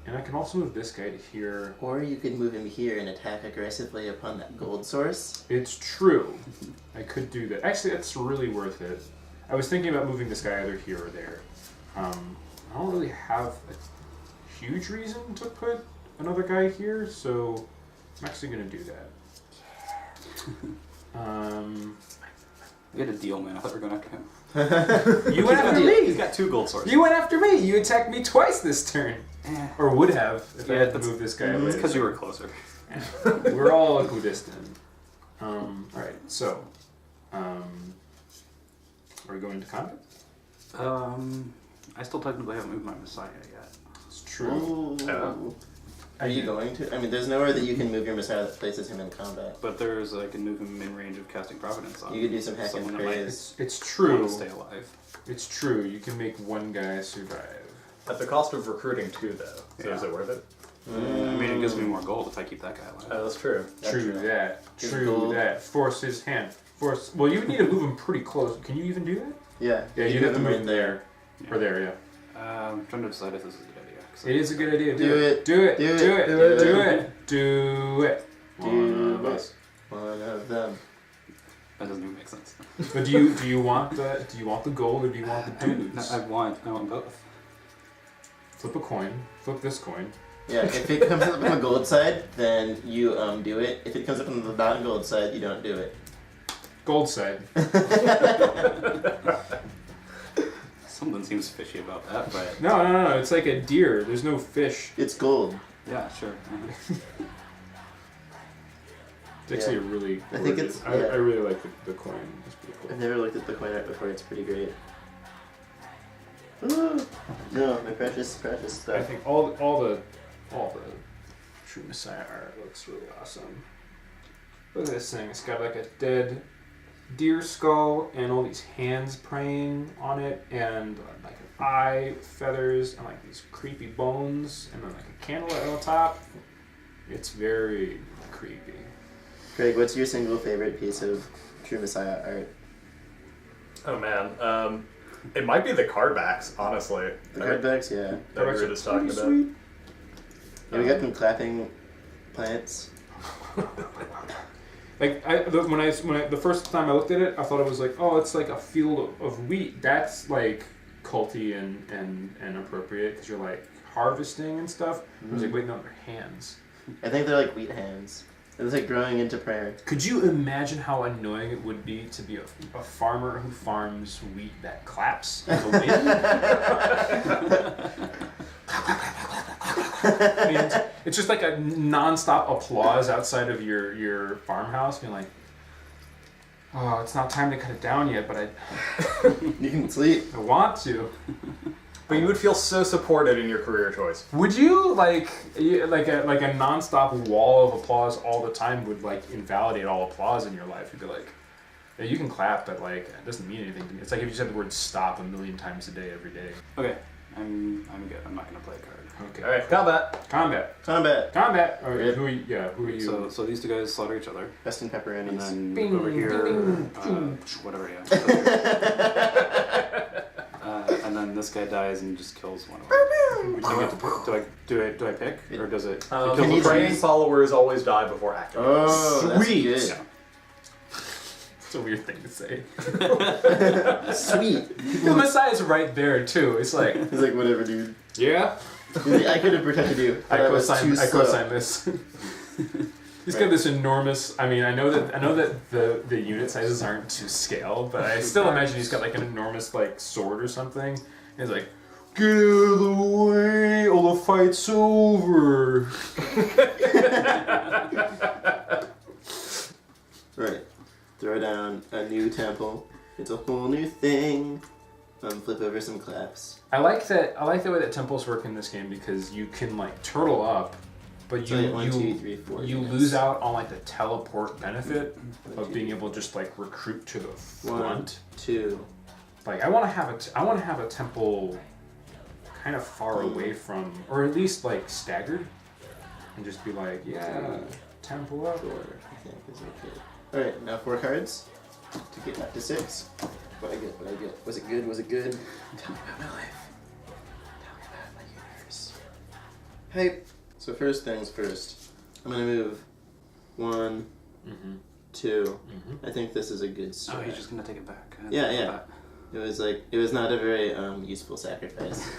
And I can also move this guy to here. Or you could move him here and attack aggressively upon that gold source. It's true. I could do that. Actually, that's really worth it. I was thinking about moving this guy either here or there. I don't really have a huge reason to put another guy here, so I'm actually going to do that. We had a deal, man. I thought we were going after him. You went after me! He's got 2 gold sources. You went after me! You attacked me twice this turn! Or would have, if I had to move this guy away. It's because you were closer. We're all equidistant. Alright, so. Are we going into combat? I still technically haven't moved my Messiah yet. It's true. Ooh. Are you going to? I mean, there's nowhere that you can move your Messiah that places him in combat. But I can move him in range of casting Providence on. You could do some hack and someone that might praise. It's want true. to stay alive. It's true. You can make one guy survive. At the cost of recruiting 2, though. So Yeah. is it worth it? I mean, it gives me more gold if I keep that guy alive. Oh, that's true. True that. His True gold. that. Force his hand. Force. Well, you would need to move him pretty close. Can you even do that? Yeah. Yeah, you you'd have to him move right there. Or there, yeah. I'm trying to decide if this is a good idea. 'cause It is a good idea. Do it. Do it. Do it. Do it. Do it. Do it. Do it. Do One of it. us. One of them. That doesn't even make sense. But do you want the gold or do you want the dudes? I want both. flip a coin. Flip this coin. Yeah, if it comes up on the gold side, then you do it. If it comes up on the non-gold side, you don't do it. Gold side. Something seems fishy about that, but No. It's like a deer. There's no fish. It's gold. yeah, sure. Uh-huh. It's actually a really. I think gorgeous- it's- I yeah. really like the coin. It's pretty cool. I've never looked at the coin art before. It's pretty great. Ooh, no, my precious stuff. I think all the True Messiah art looks really awesome. Look at this thing. It's got like a dead deer skull and all these hands praying on it, and like an eye, feathers, and like these creepy bones, and then like a candle on top. It's very creepy. Craig, what's your single favorite piece of True Messiah art? Oh man, it might be the card backs, honestly. The card backs, yeah. That we were just talking about. Yeah, we got them clapping plants. Like when I the first time I looked at it, I thought it was like, oh, it's like a field of wheat. That's like culty and appropriate because you're like harvesting and stuff. I was like, wait, no, they're hands. I think they're like wheat hands. It's like growing into prayer. Could you imagine how annoying it would be to be a farmer who farms wheat that claps in the wind? I mean, it's just like a non-stop applause outside of your farmhouse, being like, oh, it's not time to cut it down yet, but You can sleep. I want to. But you would feel so supported in your career choice. Would you like a non-stop wall of applause all the time would like invalidate all applause in your life? You'd be like, yeah, you can clap, but like it doesn't mean anything to me. It's like if you said the word stop a million times a day every day. Okay, I'm good. I'm not gonna play a card. Okay. All right, combat. Combat. Or Good. who are you? So these two guys slaughter each other, Best in and pepperonis. then Bing, over here, bing, whatever, yeah. And then this guy dies and just kills one of them. I get to pick. Do I pick or does it? Can you Praying choose? followers always die before acting. Oh, that's Sweet. good. Yeah. It's a weird thing to say. Sweet. The Messiah's right there too. It's like, He's like, whatever, dude. yeah, He's like, I could have protected you. I but was too slow. co-sign this. He's got this enormous. I mean, I know that the unit sizes aren't to scale, but I still imagine he's got like an enormous like sword or something. And he's like, get out of the way, or the fight's over. Right. Throw down a new temple. It's a whole new thing. Flip over some claps. I like the way that temples work in this game because you can like turtle up, but So like 1, 2, 3, 4 you units. lose out on like the teleport benefit of being able to just like recruit to the 1, front. 2. Like I want to have a temple kind of far away from, or at least like staggered, and just be like, yeah, temple up. 4, I think is okay. Alright, now 4 cards to get back to 6. What I get? Was it good? Tell me about my life. Tell me about my universe. Hype. So first things first. I'm gonna move 1, 2. I think this is a good Oh, start. he's just gonna take it back. Yeah. It was not a very useful sacrifice.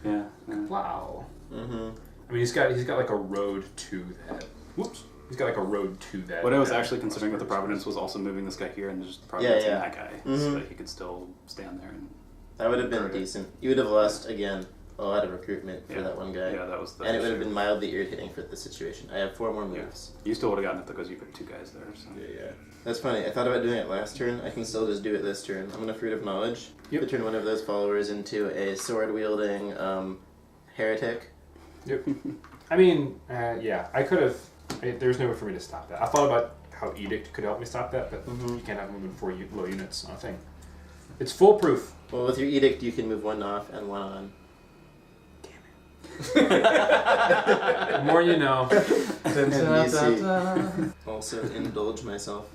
Yeah. Wow. Mm-hmm. I mean, he's got like a road to that. Whoops. He's got like a road to that. What I was actually considering with the Providence was also moving this guy here and just Providence Yeah. and that guy, so Mhm. that he could still stand there. And That would have been Correct. decent. You would have lost again a lot of recruitment for Yeah. that one guy. yeah, that was the And it would issue. have been mildly irritating for the situation. I have 4 more moves. You still would have gotten it because you put 2 guys there. So. Yeah. That's funny. I thought about doing it last turn. I can still just do it this turn. I'm gonna Fruit of Knowledge. Yep. To turn one of those followers into a sword-wielding heretic. Yep. I mean, yeah, I could have. There's no way for me to stop that. I thought about how Edict could help me stop that, but you can't have moving 4 low units on a thing. It's foolproof. Well, with your Edict, you can move 1 off and 1 on. The more you know. NBC. Also, indulge myself.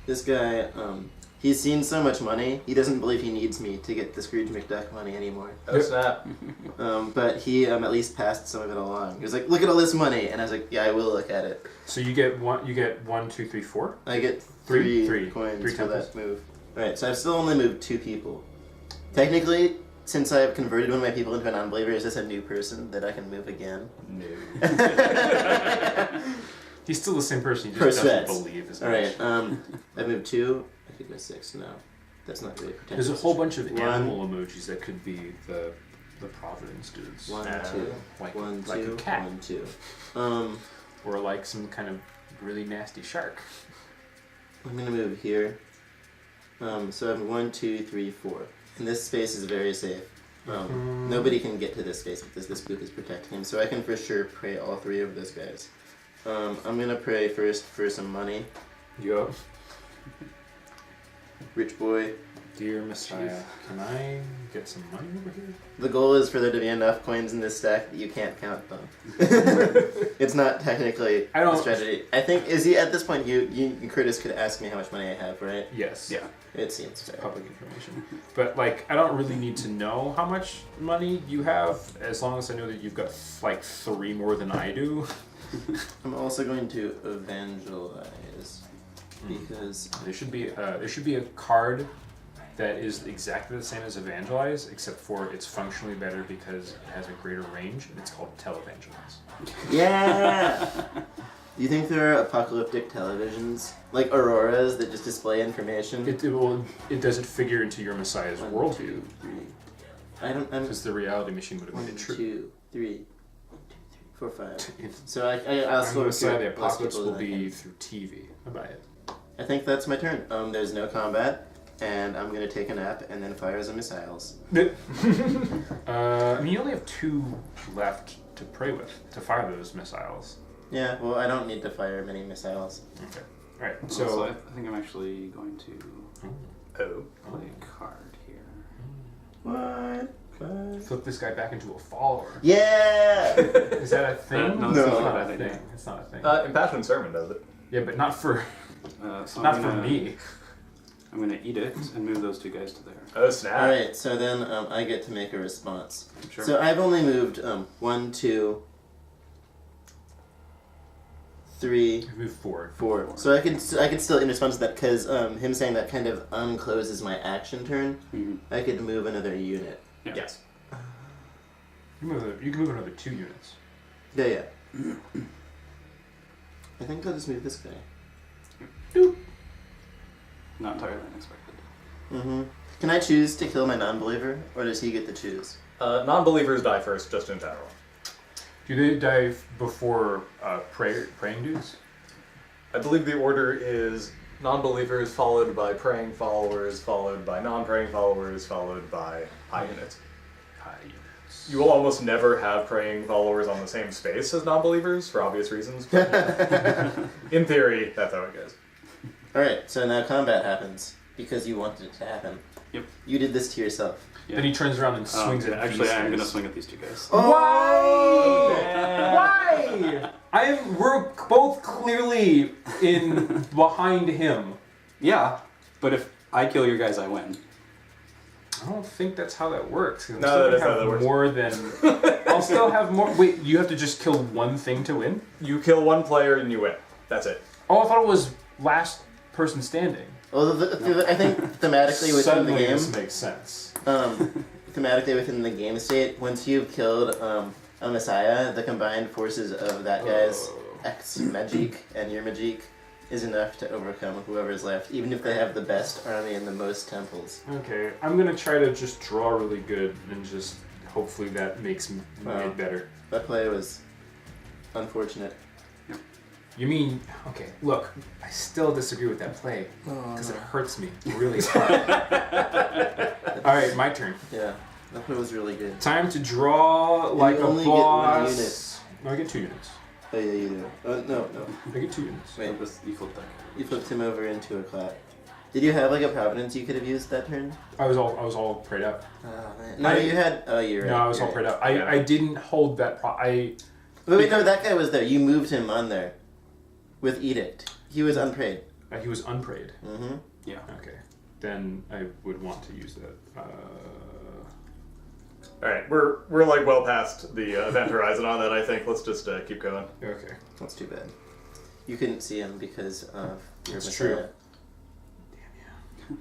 This guy, he's seen so much money, he doesn't believe he needs me to get the Scrooge McDuck money anymore. Oh snap. But he at least passed some of it along. He was like, look at all this money. And I was like, yeah, I will look at it. So you get 1, 2, 3, 4. I get Three 3 coins 3 for temples. that move. Alright, so I've still only moved 2 people. Technically, since I have converted one of my people into a non-believer, is this a new person that I can move again? No. He's still the same person. He just doesn't believe as much. Alright, I moved 2. I could go 6 now. That's not really pretentious. There's a whole bunch of 1, animal emojis that could be the Providence dudes. 1, 2. Like, 1, 2. like a cat. 1, 2. Or like some kind of really nasty shark. I'm gonna move here. So I have 1, 2, 3, 4. And this space is very safe. Nobody can get to this space because this book is protecting him. So I can for sure pray all 3 of those guys. I'm gonna pray first for some money. Yup. Rich boy. Dear Messiah, can I get some money over here? The goal is for there to be enough coins in this stack that you can't count them. It's not technically a strategy. I think, is he at this point, you Curtis could ask me how much money I have, right? Yes. Yeah. It seems fair. Public information. But like, I don't really need to know how much money you have, as long as I know that you've got like 3 more than I do. I'm also going to evangelize because There should be a card that is exactly the same as Evangelize, except for it's functionally better because it has a greater range, and it's called Televangelize. yeah. Do you think there are apocalyptic televisions like auroras that just display information? It does it figure into your Messiah's 1, worldview? 2, 3. I'm Because the reality machine would have made 1, it true. 2, 3, 1, 2, 3, 4, 5. If So I'll I'm slow going to say through the less apocalypse people will than I be can. through TV. I buy it. I think that's my turn. There's no combat, and I'm gonna take a nap and then fire some missiles. I mean, you only have 2 left to pray with, to fire those missiles. Yeah, well, I don't need to fire many missiles. Okay. Alright, So so... I think I'm actually going to Oh. play a card here. What? Flip this guy back into a follower. Yeah! Is that a thing? No, it's It's not not that a idea. thing. It's not a thing. Impassioned Sermon does it. Yeah, but not for So not I'm for gonna, me. I'm going to eat it and move those 2 guys to there. Oh, snap. Alright, so then I get to make a response. Sure. So I've only moved 1, 2, 3, Move forward. 4. So I can still in response to that because him saying that kind of uncloses my action turn. Mhm. I could move another unit. Yeah. Yes. You can move another 2 units. Yeah. I think I'll just move this guy. Not entirely unexpected. Mm-hmm. Can I choose to kill my non-believer, or does he get to choose? Non-believers die first, just in general. Do they die before praying dudes? I believe the order is non-believers followed by praying followers, followed by non-praying followers, followed by high units. High units. You will almost never have praying followers on the same space as non-believers for obvious reasons, but in theory, that's how it goes. Alright, so now combat happens, because you wanted it to happen. Yep. You did this to yourself. Yeah. Then he turns around and swings at Actually, these I'm going to guys. swing at these 2 guys. Why? We're both clearly behind him. Yeah, but if I kill your guys, I win. I don't think that's how that works. 'Cause I'm No, still that is gonna how have that works. more than. I'll still have more. Wait, you have to just kill one thing to win? You kill one player and you win. That's it. Oh, I thought it was last person standing. Well, I think thematically within Suddenly the game, this makes sense. thematically within the game state, once you've killed a Messiah, the combined forces of that guy's X magic and your magic is enough to overcome whoever's left, even if they have the best army and the most temples. Okay, I'm gonna try to just draw really good and just hopefully that makes me Wow. better. That play was unfortunate. You mean, okay, look, I still disagree with that play because it hurts me really hard. Alright, my turn. Yeah, that play was really good. Time to draw like a only get one boss. No, I get 2 units. Oh yeah, you do. No. I get 2 units. Wait, You flipped that. you flipped him over into a clap. Did you have like a Providence you could have used that turn? I was all prayed up. Oh man. No, you had. Oh, you're right. No, I was you're all right. prayed up. Yeah. I didn't hold that. Wait, no, that guy was there. You moved him on there with Edict. He was unprayed. He was unprayed. Mm-hmm. Yeah. Okay, then I would want to use that. Alright, we're like well past the event horizon on that, I think. Let's just keep going. Okay. That's too bad. You couldn't see him because of your That's Messiah. true.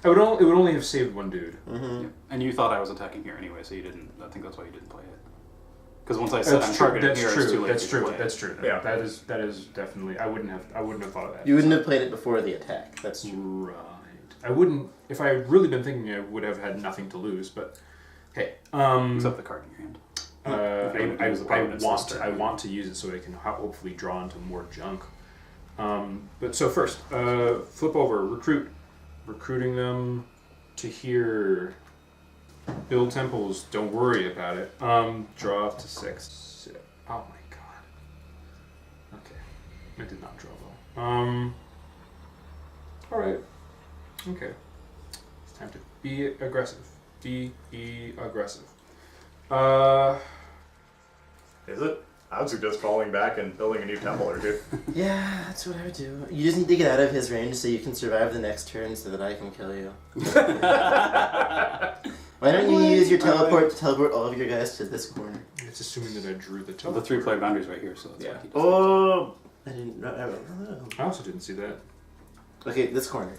It would only have saved one dude. Mm-hmm. Yeah. And you thought I was attacking here anyway, so you didn't. I think that's why you didn't play it. Because once I said I'm targeting here, it's too late. That's to true. play. That's true. Yeah. That is definitely. I wouldn't have thought of that. You wouldn't have played it before the attack. That's true. Right. I wouldn't. If I had really been thinking, I would have had nothing to lose. But hey, Except the card in your hand. I want to use it so I can hopefully draw into more junk. But so first, flip over, recruiting them to here. Build temples. Don't worry about it. Draw up to 6. Oh my god. Okay, I did not draw well. All right. Okay. It's time to be aggressive. Be aggressive. Is it? I would suggest falling back and building a new temple or two. Yeah, that's what I would do. You just need to get out of his range so you can survive the next turn so that I can kill you. Why don't you use your teleport to teleport all of your guys to this corner? It's assuming that I drew the Well, the 3-player boundary's right here, so that's Yeah. why he does Oh! I didn't. I also didn't see that. Okay, this corner.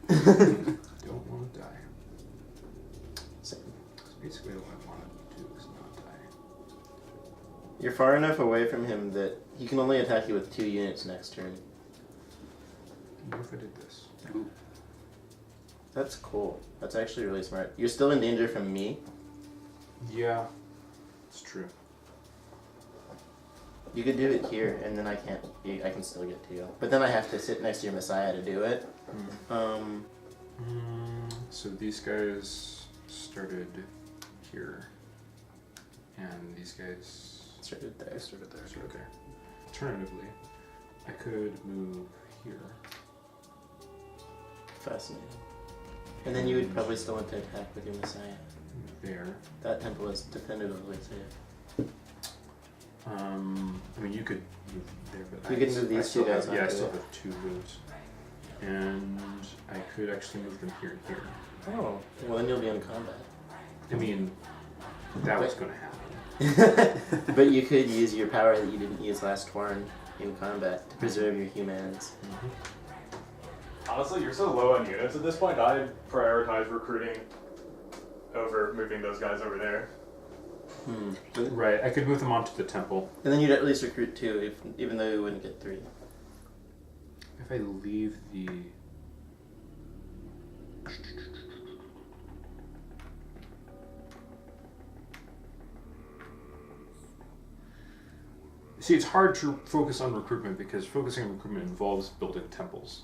Don't want to die. Same. That's basically what I want to do is not die. You're far enough away from him that he can only attack you with 2 units next turn. What if I did this? Ooh. That's cool. That's actually really smart. You're still in danger from me. Yeah, it's true. You could do it here, and then I can't. I can still get to you. But then I have to sit next to your Messiah to do it. So these guys started here, and these guys Started there. Started there. started there. Alternatively, I could move here. Fascinating. And then you would probably still want to attack with your Messiah. There. That temple is definitively safe. I mean, you could move there, but You could move these still two guys have, yeah, I onto still it. have 2 moves, and I could actually move them here and here. Oh. Well, then you'll be in combat. I mean, that was going to happen. But you could use your power that you didn't use last turn in combat to preserve your humans. Honestly, you're so low on units at this point, I'd prioritize recruiting over moving those guys over there. Right, I could move them onto the temple. And then you'd at least recruit 2, even though you wouldn't get 3. If I leave the... See, it's hard to focus on recruitment because focusing on recruitment involves building temples.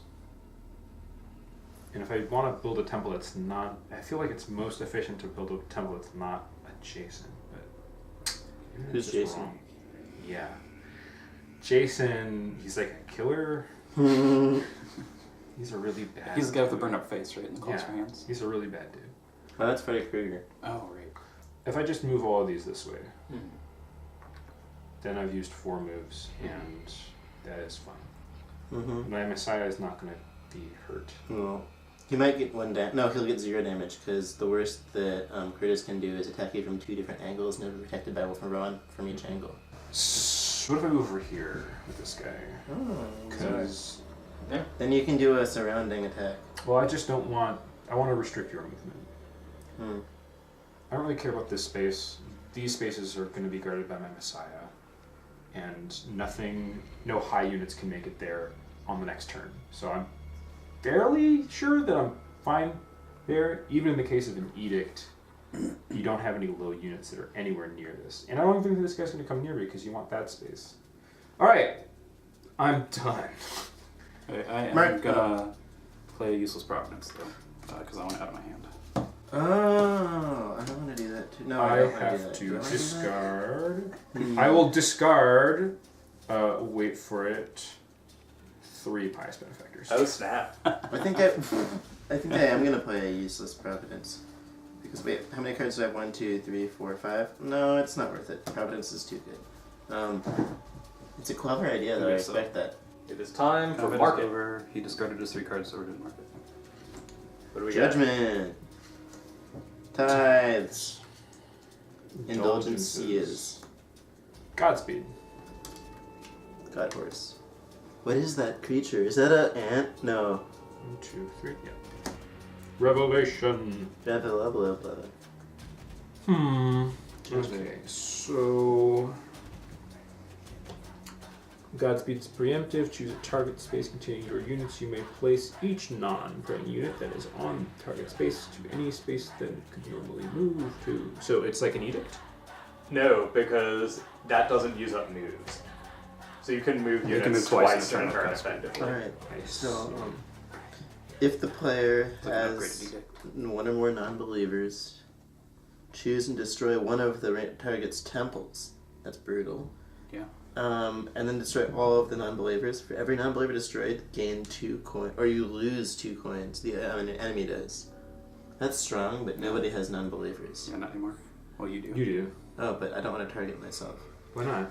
And if I want to build a temple that's not... I feel like it's most efficient to build a temple that's not adjacent, but... maybe Who's that's just Jason? wrong. Yeah. Jason, he's like a killer. He's a really bad He's the guy with the dude. burned up face, right? In the close hands. He's a really bad dude. Oh, that's Freddy Krueger. Oh, right. If I just move all of these this way, then I've used 4 moves, and that is fine. My Messiah is not going to be hurt. Well, he might get 1 damage. No, he'll get 0 damage because the worst that Curtis can do is attack you from 2 different angles, never protected by one from each angle. So what if I move over here with this guy? Oh, Because, yeah. Then you can do a surrounding attack. well, I just don't want... I want to restrict your movement. Hmm. I don't really care about this space. These spaces are going to be guarded by my Messiah. And no high units can make it there on the next turn. So I'm fairly sure that I'm fine there. Even in the case of an edict, you don't have any low units that are anywhere near this. And I don't think this guy's going to come near me because you want that space. Alright, I'm done. I am Mark, gonna play Useless Providence, though, because I want it out of my hand. Oh, I don't want to do that too. No, I I don't want have do that. to Do I wanna do that? discard. Hmm. I will discard, wait for it, 3 Pious Benefactors. Oh snap. I think I am gonna play Useless Providence. Because wait, how many cards do I have? 1, 2, 3, 4, 5? No, it's not worth it. Providence is too good. It's a clever idea though. I Okay, so- respect that. It is time for Combat is market. over. He discarded his 3 cards, so we're doing market. What do we got? Judgment. Tithes. Indulgences. Godspeed. God horse. What is that creature? Is that a ant? No. 1, 2, 3, yeah. Revelation. Okay, so Godspeed is preemptive. Choose a target space containing your units. You may place each non-praying unit that is on target space to any space that it could normally move to. So it's like an edict? No, because that doesn't use up moves. So you can move units can move twice twice in a in a turn, turn okay. effectively. Alright, Nice. so if the player It's like an upgraded has edict. one or more non-believers, choose and destroy one of the target's temples. That's brutal. Yeah. And then destroy all of the non-believers. For every non-believer destroyed, gain 2 coins, or you lose 2 coins. The enemy does. That's strong, but nobody has non-believers. Yeah, not anymore. Well, you do. You do. Oh, but I don't want to target myself. Why not?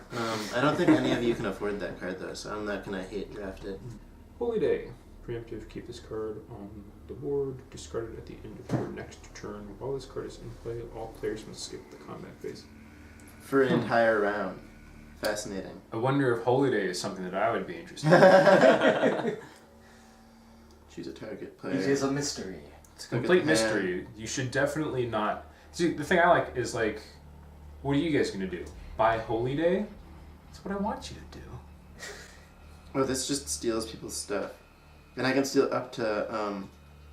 I don't think any of you can afford that card though, so I'm not gonna hate draft it. Holy Day. Preemptive. Keep this card on the board. Discard it at the end of your next turn. While this card is in play, all players must skip the combat phase. For an entire round. Fascinating. I wonder if Holy Day is something that I would be interested in. Choose a target player. It is a mystery. It's a Look at complete the mystery. You should definitely not. See, the thing I like is like, what are you guys gonna do? Buy Holy Day? That's what I want you to do. Oh, this just steals people's stuff. And I can steal up to,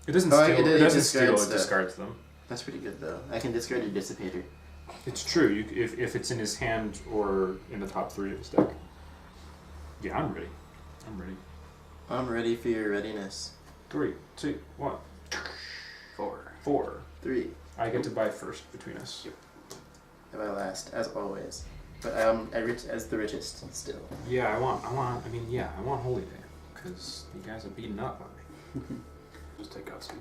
It doesn't Oh, steal. it It doesn't steal. discards It stuff. discards them. that's pretty good though. I can discard a Dissipater. It's true. If it's in his hand or in the top 3 of his deck. Yeah, I'm ready. I'm ready. I'm ready for your readiness. 3, 2, 1, 4. 4. 3. I get to buy first between us. Have I last, as always. But as the richest still. Yeah, I want. I mean, yeah, I want Holy Day because you guys are beating up on me. Just take Godspeed.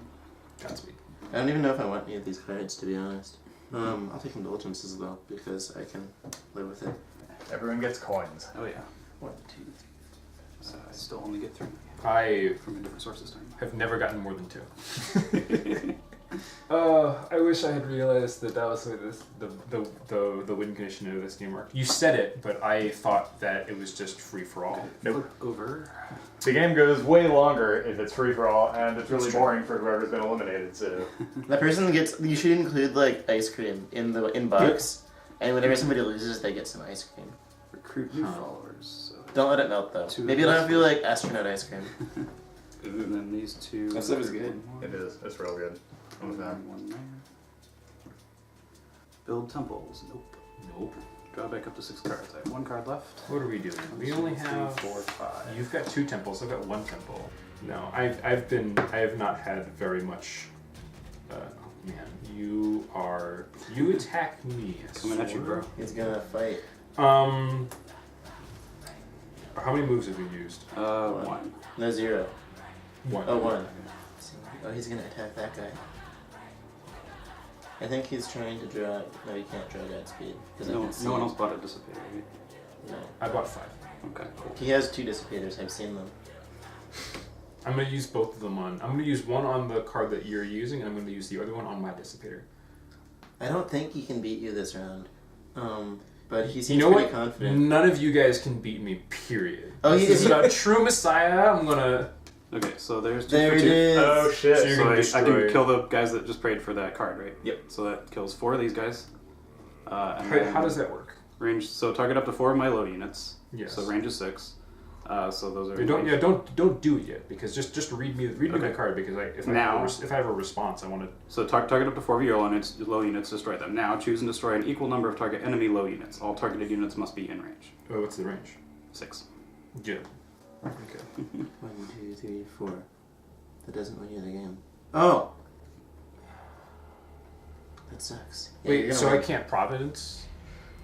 Godspeed. I don't even know if I want any of these cards, to be honest. I'll take Indulgences though, because I can live with it. Everyone gets coins. Oh yeah. 1, 2, 3. So I still only get 3 I from a different source this time. have never gotten more than 2. I wish I had realized that was the win condition of this game worked. You said it, but I thought that it was just free for all. Nope. Flip over. The game goes way longer if it's free for all, and it's really That's true. boring for whoever's been eliminated. So That person gets. You should include like ice cream in the box, and whenever somebody loses, they get some ice cream. Recruit new Huh. followers. So Don't let it melt though. 2 Maybe it'll have to be like astronaut ice cream. and then these 2. That stuff is good. it is. It's real good. I'm with that. One there. Build temples. Nope. Nope. Draw back up to 6 cards. I have 1 card left. What are we doing? We 1, only 2, 3, have. 4, 5. You've got 2 temples. I've got 1 temple. No, I have not had very much. Man, you attack me. Coming at you, bro. He's gonna fight. How many moves have you used? 1. No 0. 1. Oh, 1. Oh, he's gonna attack that guy. I think he's trying to draw. No, he can't draw Godspeed. No one else bought a Dissipator, right? No. I bought 5. Okay, cool. He has 2 Dissipators. I've seen them. I'm gonna use both of them on. I'm gonna use one on the card that you're using, and I'm gonna use the other one on my Dissipator. I don't think he can beat you this round. But he seems You know pretty what? confident. None of you guys can beat me. Period. Oh, this is about true Messiah. I'm gonna. Okay, so there's 2 There for it 2. is. Oh shit! So you're So gonna I destroy- can kill the guys that just prayed for that card, right? Yep. So that kills 4 of these guys. And How then does that work? range? So target up to 4 of my low units. Yes. So range is 6. So those are. Don't do it yet because just read me the Okay. card because if Now- I have a response I want to. So target up to 4 of your low units, destroy them. Now choose and destroy an equal number of target enemy low units. All targeted units must be in range. Oh, what's the range? 6. Yeah. Okay. 1, 2, 3, 4. That doesn't win you the game. Oh! That sucks. Yeah, you're Wait, gonna so I win. can't Providence?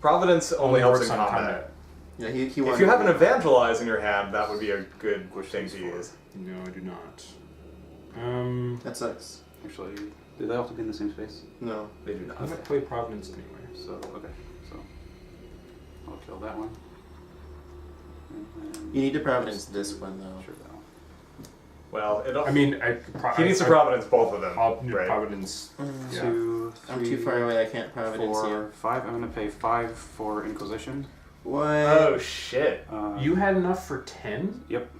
Providence only helps works in on combat. Yeah, he won. If you have an Evangelize in your hand, that would be a good thing to use. No, I do not. That sucks. Actually, do they have to be in the same space? No. They do not. I'm gonna play Providence anyway. So, okay. So, I'll kill that one. And then- You need to Providence this one, though. Sure, that one. Well, I mean, he needs to Providence both of them. I'll need right? Providence. Yeah. 2, 3, I'm too far away, I can't Providence 4, you. 5. I'm going to pay 5 for Inquisition. What? Oh shit! Uh, You had enough for 10? Yep.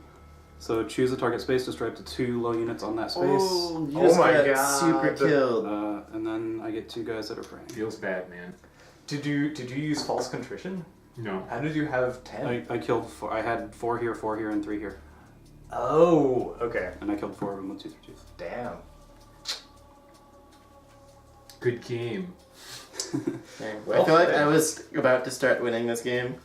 So choose a target space, destroy up to 2 low units on that space. Oh, you Oh just my got God. super killed. And then I get 2 guys that are praying. Feels bad, man. Did you use false contrition? No. How did you have 10? I killed 4. I had 4 here, 4 here, and 3 here. Oh, okay. And I killed 4 of them with 2 3 2s. Damn. Good game. Okay. Well I feel like played. I was about to start winning this game.